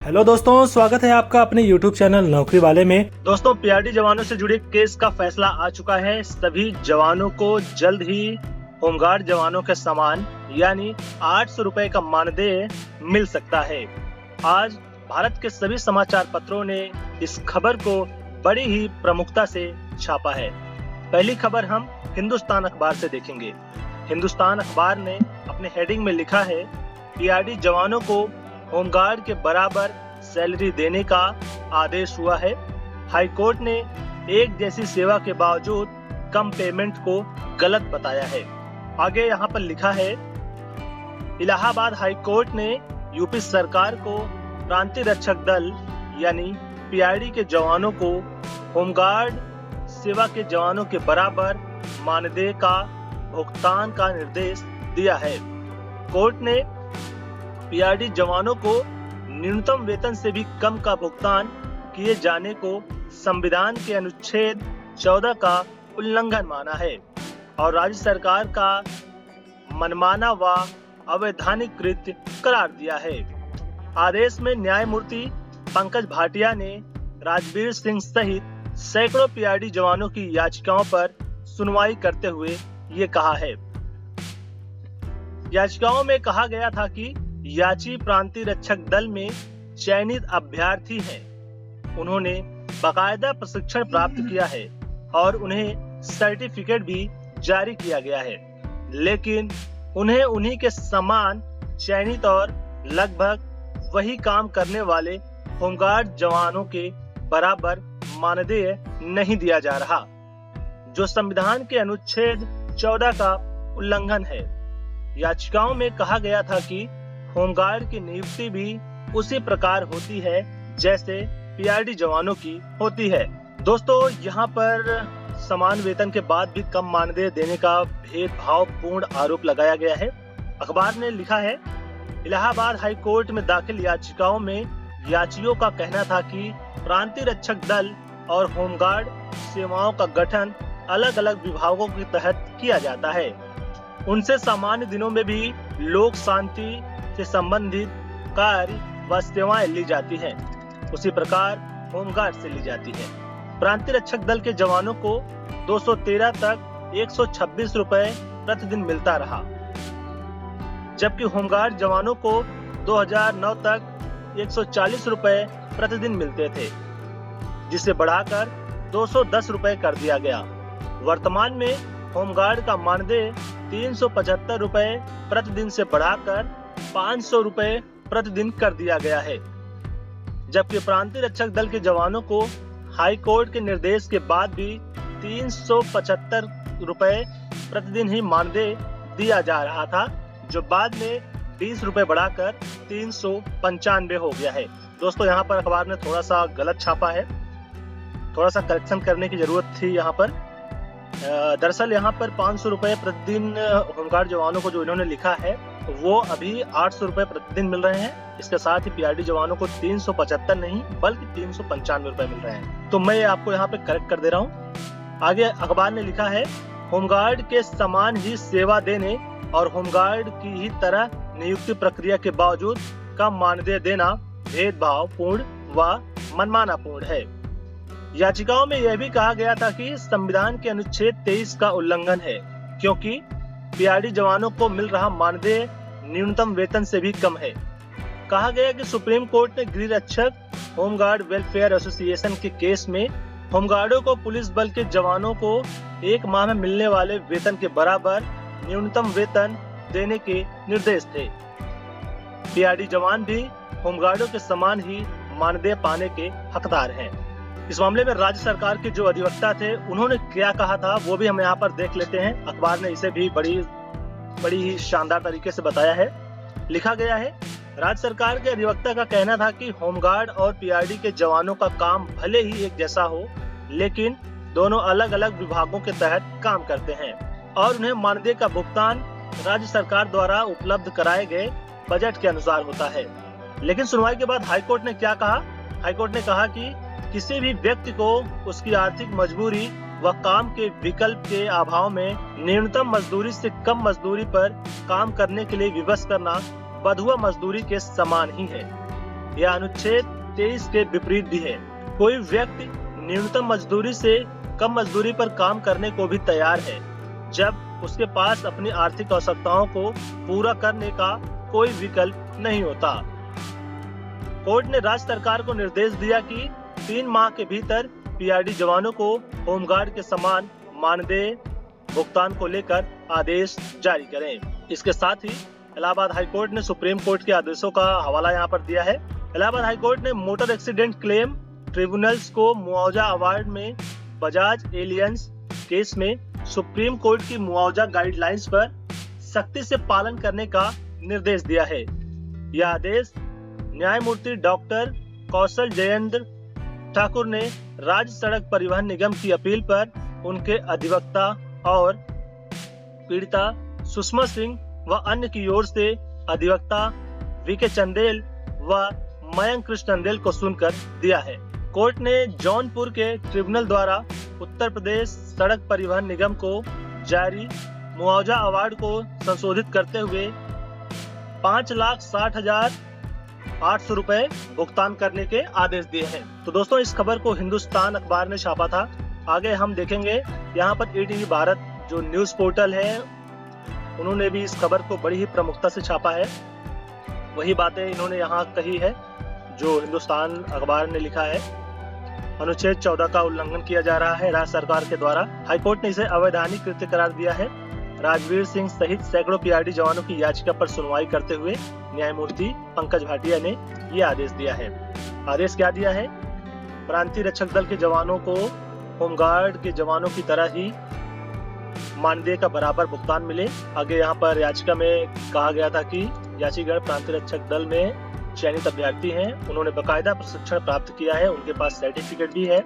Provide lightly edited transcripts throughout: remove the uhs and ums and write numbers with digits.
Hello दोस्तों, स्वागत है आपका अपने YouTube चैनल नौकरी वाले में। दोस्तों, पीआरडी जवानों से जुड़े केस का फैसला आ चुका है। सभी जवानों को जल्द ही होमगार्ड जवानों के समान यानी 800 रुपए का मानदेय मिल सकता है। आज भारत के सभी समाचार पत्रों ने इस खबर को बड़ी ही प्रमुखता से छापा है। पहली खबर हम हिंदुस्तान अखबार से देखेंगे। हिंदुस्तान अखबार ने अपने हेडिंग में लिखा है, पीआरडी जवानों को होमगार्ड के बराबर सैलरी देने का आदेश हुआ है। हाई कोर्ट ने एक जैसी सेवा के बावजूद कम पेमेंट को गलत बताया है। आगे यहाँ पर लिखा है, इलाहाबाद हाई कोर्ट ने यूपी सरकार को प्रांतीय रक्षक दल यानी पीआरडी के जवानों को होमगार्ड सेवा के जवानों के बराबर मानदेय का भुगतान का निर्देश दिया है। कोर्ट ने पीआरडी जवानों को न्यूनतम वेतन से भी कम का भुगतान किए जाने को संविधान के अनुच्छेद 14 का उल्लंघन माना है और राज्य सरकार का मनमाना व अवैधानिक कृत्य करार दिया है। आदेश में न्यायमूर्ति पंकज भाटिया ने राजवीर सिंह सहित सैकड़ों पीआरडी जवानों की याचिकाओं पर सुनवाई करते हुए ये कहा है। याचिकाओं में कहा गया था कि याची प्रांतीय रक्षक दल में चयनित अभ्यर्थी हैं। उन्होंने बाकायदा प्रशिक्षण प्राप्त किया है और उन्हें सर्टिफिकेट भी जारी किया गया है, लेकिन उन्हें उन्हीं के समान चयनित और लगभग वही काम करने वाले होमगार्ड जवानों के बराबर मानदेय नहीं दिया जा रहा, जो संविधान के अनुच्छेद 14 का उल्लंघन है। याचिकाओं में कहा गया था कि होमगार्ड की नियुक्ति भी उसी प्रकार होती है जैसे पीआरडी जवानों की होती है। दोस्तों, यहाँ पर समान वेतन के बाद भी कम मानदेय देने का भेदभावपूर्ण आरोप लगाया गया है। अखबार ने लिखा है, इलाहाबाद हाई कोर्ट में दाखिल याचिकाओं में याचियों का कहना था कि प्रांतीय रक्षक दल और होमगार्ड सेवाओं का गठन अलग अलग विभागों के तहत किया जाता है। उनसे सामान्य दिनों में भी लोक शांति से संबंधित कार्य व सेवाएं ली जाती हैं, उसी प्रकार होमगार्ड से ली जाती है। प्रांतीय रक्षक दल के जवानों को 213 तक 126 रुपए प्रतिदिन मिलता रहा, जबकि होमगार्ड जवानों को 2009 तक 140 रुपए प्रतिदिन मिलते थे, जिसे बढ़ाकर 210 रुपए कर दिया गया। वर्तमान में होमगार्ड का मानदेय 375 रुपए प्रतिदिन से बढ़ाकर 500 रुपए प्रतिदिन कर दिया गया है, जबकि प्रांतीय रक्षक दल के जवानों को हाई कोर्ट के निर्देश के बाद भी 375 रुपए प्रतिदिन ही मानदेय दिया जा रहा था, जो बाद में 20 रुपए बढ़ाकर 395 हो गया है। दोस्तों, यहाँ पर अखबार ने थोड़ा सा गलत छापा है, थोड़ा सा करेक्शन करने की जरूरत थी। यहाँ पर दरअसल यहाँ पर 500 रुपए प्रतिदिन होमगार्ड जवानों को जो इन्होंने लिखा है वो अभी 800 रुपए प्रतिदिन मिल रहे हैं। इसके साथ ही पीआरडी जवानों को 375 नहीं बल्कि 395 रुपए मिल रहे हैं। तो मैं आपको यहाँ पे करेक्ट कर दे रहा हूँ। आगे अखबार ने लिखा है, होमगार्ड के समान ही सेवा देने और होमगार्ड की ही तरह नियुक्ति प्रक्रिया के बावजूद कम मानदेय देना भेदभावपूर्ण व मनमानापूर्ण है। याचिकाओं में यह भी कहा गया था कि संविधान के अनुच्छेद 23 का उल्लंघन है, क्योंकि पीआरडी जवानों को मिल रहा मानदेय न्यूनतम वेतन से भी कम है। कहा गया कि सुप्रीम कोर्ट ने गृह रक्षक होमगार्ड वेलफेयर एसोसिएशन के केस में होमगार्डों को पुलिस बल के जवानों को एक माह में मिलने वाले वेतन के बराबर न्यूनतम वेतन देने के निर्देश थे। पीआरडी जवान भी होमगार्डों के समान ही मानदेय पाने के हकदार हैं। इस मामले में राज्य सरकार के जो अधिवक्ता थे उन्होंने क्या कहा था वो भी हम यहाँ पर देख लेते हैं। अखबार ने इसे भी बड़ी ही शानदार तरीके से बताया है। लिखा गया है, राज्य सरकार के अधिवक्ता का कहना था कि होमगार्ड और पीआरडी के जवानों का काम भले ही एक जैसा हो, लेकिन दोनों अलग अलग विभागों के तहत काम करते हैं और उन्हें मानदेय का भुगतान राज्य सरकार द्वारा उपलब्ध कराए गए बजट के अनुसार होता है। लेकिन सुनवाई के बाद हाईकोर्ट ने क्या कहा? हाईकोर्ट ने कहा कि किसी भी व्यक्ति को उसकी आर्थिक मजबूरी व काम के विकल्प के अभाव में न्यूनतम मजदूरी से कम मजदूरी पर काम करने के लिए विवश करना बंधुआ मजदूरी के समान ही है। यह अनुच्छेद 23 के विपरीत भी है। कोई व्यक्ति न्यूनतम मजदूरी से कम मजदूरी पर काम करने को भी तैयार है जब उसके पास अपनी आर्थिक आवश्यकताओं को पूरा करने का कोई विकल्प नहीं होता। कोर्ट ने राज्य सरकार को निर्देश दिया कि 3 माह के भीतर पीआरडी जवानों को होमगार्ड के समान मानदेय भुगतान को लेकर आदेश जारी करें। इसके साथ ही इलाहाबाद हाईकोर्ट ने सुप्रीम कोर्ट के आदेशों का हवाला यहाँ पर दिया है। इलाहाबाद हाईकोर्ट ने मोटर एक्सीडेंट क्लेम ट्रिब्यूनल्स को मुआवजा अवार्ड में बजाज एलियंस केस में सुप्रीम कोर्ट की मुआवजा गाइडलाइंस पर सख्ती से पालन करने का निर्देश दिया है। यह आदेश न्यायमूर्ति डॉक्टर कौशल जयेंद्र ठाकुर ने राज्य सड़क परिवहन निगम की अपील पर उनके अधिवक्ता और पीड़िता सुषमा सिंह व अन्य की ओर से अधिवक्ता वीके चंदेल व मयंक कृष्ण चंदेल को सुनकर दिया है। कोर्ट ने जौनपुर के ट्रिब्यूनल द्वारा उत्तर प्रदेश सड़क परिवहन निगम को जारी मुआवजा अवार्ड को संशोधित करते हुए 5,60,800 रुपए भुगतान करने के आदेश दिए हैं। तो दोस्तों, इस खबर को हिंदुस्तान अखबार ने छापा था। आगे हम देखेंगे यहाँ पर ईटीवी भारत जो न्यूज पोर्टल है उन्होंने भी इस खबर को बड़ी ही प्रमुखता से छापा है। वही बातें इन्होंने यहाँ कही है जो हिंदुस्तान अखबार ने लिखा है। अनुच्छेद 14 का उल्लंघन किया जा रहा है राज्य सरकार के द्वारा। हाईकोर्ट ने इसे अवैधानिक कृत्य करार दिया है। राजवीर सिंह सहित सैकड़ों पीआरडी जवानों की याचिका पर सुनवाई करते हुए न्यायमूर्ति पंकज भाटिया ने ये आदेश दिया है। आदेश क्या दिया है? प्रांतीय रक्षक दल के जवानों को होमगार्ड के जवानों की तरह ही मानदेय का बराबर भुगतान मिले। आगे यहाँ पर याचिका में कहा गया था कि याचिका प्रांतीय रक्षक दल में चयनित अभ्यर्थी हैं, उन्होंने बकायदा प्रशिक्षण प्राप्त किया है, उनके पास सर्टिफिकेट भी है,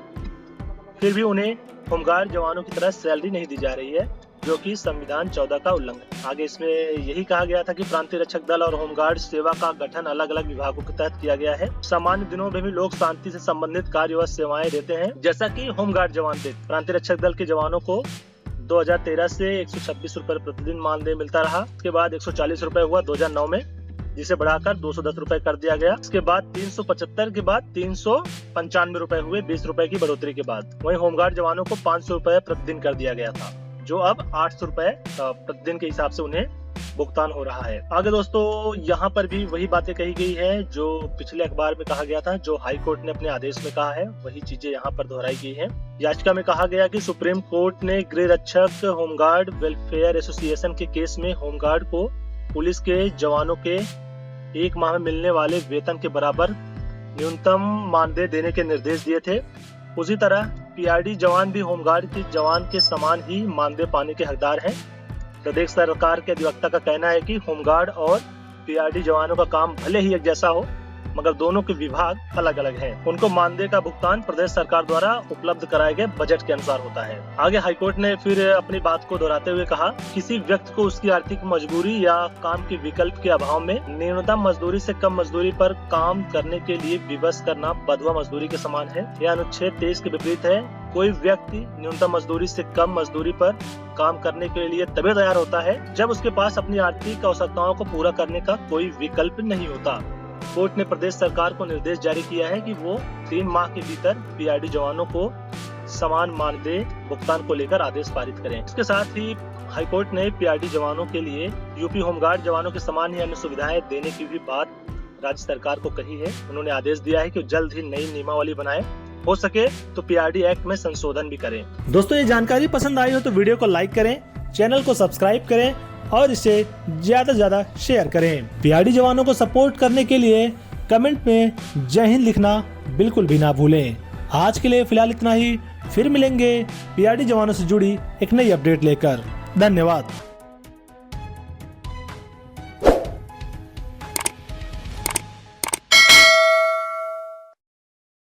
फिर भी उन्हें होमगार्ड जवानों की तरह सैलरी नहीं दी जा रही है, जो कि संविधान 14 का उल्लंघन। आगे इसमें यही कहा गया था कि प्रांतीय रक्षक दल और होमगार्ड सेवा का गठन अलग अलग विभागों के तहत किया गया है। सामान्य दिनों में भी लोग शांति से संबंधित कार्य व सेवाएं देते हैं, जैसा कि होमगार्ड जवान थे। प्रांतीय रक्षक दल के जवानों को 2013 से 126 रुपए प्रतिदिन मानदेय मिलता रहा। इसके बाद 140 रुपए हुआ 2009 में, जिसे बढ़ाकर 210 रुपए कर दिया गया। इसके बाद 375 के बाद 395 रुपए हुए 20 रुपए की बढ़ोतरी के बाद। वहीं होमगार्ड जवानों को 500 रुपए प्रतिदिन कर दिया गया था, जो अब 800 रुपए प्रतिदिन के हिसाब से उन्हें भुगतान हो रहा है। आगे दोस्तों, यहाँ पर भी वही बातें कही गई है जो पिछले अखबार में कहा गया था, जो हाई कोर्ट ने अपने आदेश में कहा है, वही चीजें यहाँ पर दोहराई गई हैं। याचिका में कहा गया कि सुप्रीम कोर्ट ने गृह रक्षक होमगार्ड वेलफेयर एसोसिएशन के केस में होमगार्ड को पुलिस के जवानों के 1 माह में मिलने वाले वेतन के बराबर न्यूनतम मानदेय देने के निर्देश दिए थे। उसी तरह पीआरडी जवान भी होमगार्ड के जवान के समान ही मानदेय पाने के हकदार हैं। प्रदेश सरकार के अधिवक्ता का कहना है कि होमगार्ड और पीआरडी जवानों का काम भले ही एक जैसा हो, मगर दोनों के विभाग अलग अलग हैं। उनको मानदेय का भुगतान प्रदेश सरकार द्वारा उपलब्ध कराए गए बजट के अनुसार होता है। आगे हाईकोर्ट ने फिर अपनी बात को दोहराते हुए कहा, किसी व्यक्ति को उसकी आर्थिक मजबूरी या काम के विकल्प के अभाव में न्यूनतम मजदूरी से कम मजदूरी पर काम करने के लिए विवश करना बंधुआ मजदूरी के समान है। यह अनुच्छेद 23 के विपरीत है। कोई व्यक्ति न्यूनतम मजदूरी से कम मजदूरी पर काम करने के लिए तभी तैयार होता है जब उसके पास अपनी आर्थिक आवश्यकताओं को पूरा करने का कोई विकल्प नहीं होता। कोर्ट ने प्रदेश सरकार को निर्देश जारी किया है कि वो 3 माह के भीतर पीआरडी जवानों को समान मानदेय भुगतान को लेकर आदेश पारित करें। इसके साथ ही हाईकोर्ट ने पीआरडी जवानों के लिए यूपी होमगार्ड जवानों के समान ही अन्य सुविधाएं देने की भी बात राज्य सरकार को कही है। उन्होंने आदेश दिया है कि जल्द ही नई नियमावली बनाए, हो सके तो पीआरडी एक्ट में संशोधन भी करें। दोस्तों, ये जानकारी पसंद आई हो तो वीडियो को लाइक करें, चैनल को सब्सक्राइब करें और इसे ज्यादा से ज्यादा शेयर करें। पीआरडी जवानों को सपोर्ट करने के लिए कमेंट में जय हिंद लिखना बिल्कुल भी ना भूलें। आज के लिए फिलहाल इतना ही, फिर मिलेंगे पीआरडी जवानों से जुड़ी एक नई अपडेट लेकर। धन्यवाद।